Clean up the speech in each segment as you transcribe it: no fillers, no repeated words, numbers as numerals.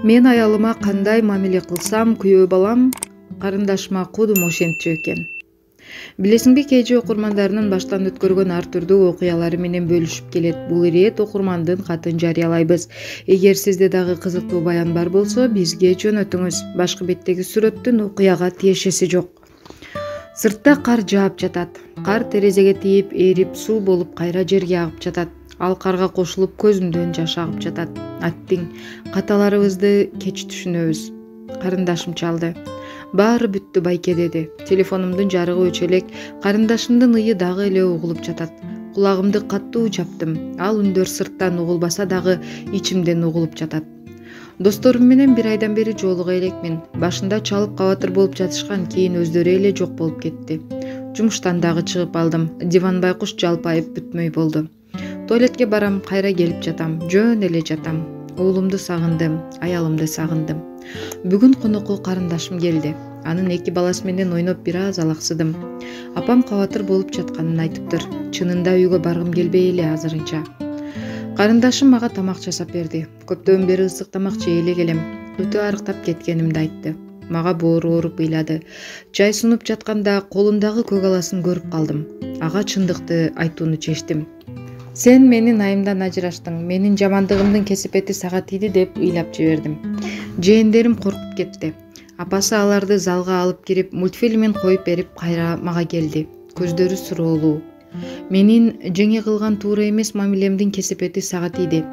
Мен аялыма кандай мамиле кылсам, күйөө балам карындашыма кудум ошентчү экен. Билесиңби, KG окурмандарынын баштан өткөргөн ар түрдүү окуялары менен бөлүшүп келет. Бул ирет окурмандын катын жарыялайбыз. Эгер сизде дагы кызыктуу баян бар болсо, бизге жөнөтүңүз. Башкы беттеги сүрөттүн окуяга тиешеси жок. Сыртта кар жаап жатат. Кар терезеге тийип, эрип суу болуп кайра жерге агып жатат. Ал карга кошулуп көзүмдөн жаш агып жатат. Аттиң, каталарыбызды кеч түшүнөбүз. Карындашым чалды. Баары бүттү байке, деди. Телефонумдун жарыгы өчө элек, карындашымдын ыйы дагы эле угулуп жатат. Кулагымды каттуу чаптым. Ал үндөр сырттан угулбаса дагы ичимден угулуп жатат. Досторум менен бир айдан бери жолуга элекмин. Башында чалып кабатыр болуп жатышкан, кийин өздөрү эле жок болуп кетти. Жумуштан дагы чыгып алдым. Диван байкуш жалпайып бүтмөй болду. Туалетке барам, кайра келип жатам. Жөн эле жатам. Уулумду сагындым, аялымды сагындым. Бүгүн конокко карындашым келди. Анын 2 баласы менен ойноп бир аз алаксыдым. Апам кабатыр болуп жатканын айтыптыр. Чынында үйгө баргым келбей эле азырынча. Карындашым мага тамак жасап берди. Көптөн бери ысык тамак жей элек элем. Өтө арыктап кеткенимди айтты. Мага боору ооруп ыйлады. Чай сунуп жатканда колундагы көк аласын көрүп калдым. Ага чындыкты айтууну чечтим. Сен менин айымдан ажыраштың, менин жамандыгымдын кесепети сага тийди деп ыйлап жибердим. Жээндерим коркуп кетти. Апасы аларды залга алып кирип, мультфильмин коюп берип кайра мага келди. Көздөрү суроолуу. Менин жеңе кылган туура эмес мамилемдин кесепети сага тийди.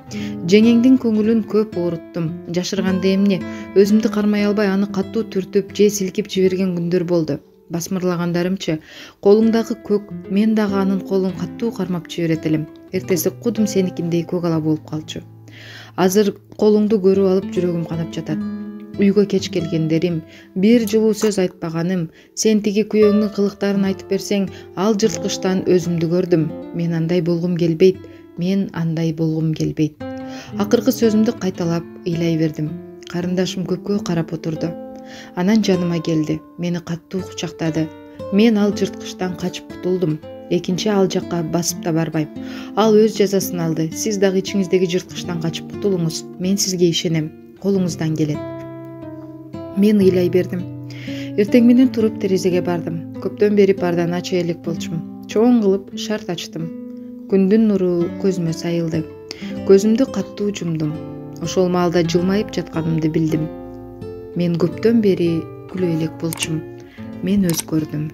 Жеңеңдин көңүлүн көп ооруттум. Жашырганды эмне? Өзүмдү кармай албай аны каттуу түртүп, же силкип жиберген күндөр болду. Басмырлагандарымчы, колуңдагы көк, мен дагы анын колун каттуу кармап жиберет элем. Эртеси кудум сеникиндей көк ала болуп калчу. Азыр колуңду көрүп алып жүрөгүм канап жатат. Үйгө кеч келгендерим, бир жылуу сөз айтпаганым, сен тиги күйөөңдүн кылыктарын айтып берсең, ал жырткычтан өзүмдү көрдүм. Мен андай болгум келбейт, мен андай болгум келбейт. Акыркы сөзүмдү кайталап ыйлай бердим. Карындашым көккө карап отурду. Анан жаныма келди, мени каттуу кучактады. Мен ал жырткычтан качып кутулдум. Экинчи ал жакка басып да барбайм. Ал өз жазасын алды. Сиз дагы ичиңиздеги жырткычтан качып кутулуңуз. Мен сизге ишенем. Колуңуздан келет. Мен ыйлай бердим. Эртең менен туруп терезеге бардым. Көптөн бери парданы ача элек болчумун. Чоң кылып шарт ачтым. Күндүн нуру көзүмө сайылды. Көзүмдү каттуу жумдум. Ошол маалда жылмайып жатканымды билдим. Мен көптөн бери күлө элек болчумун. Мен өзгөрдүм.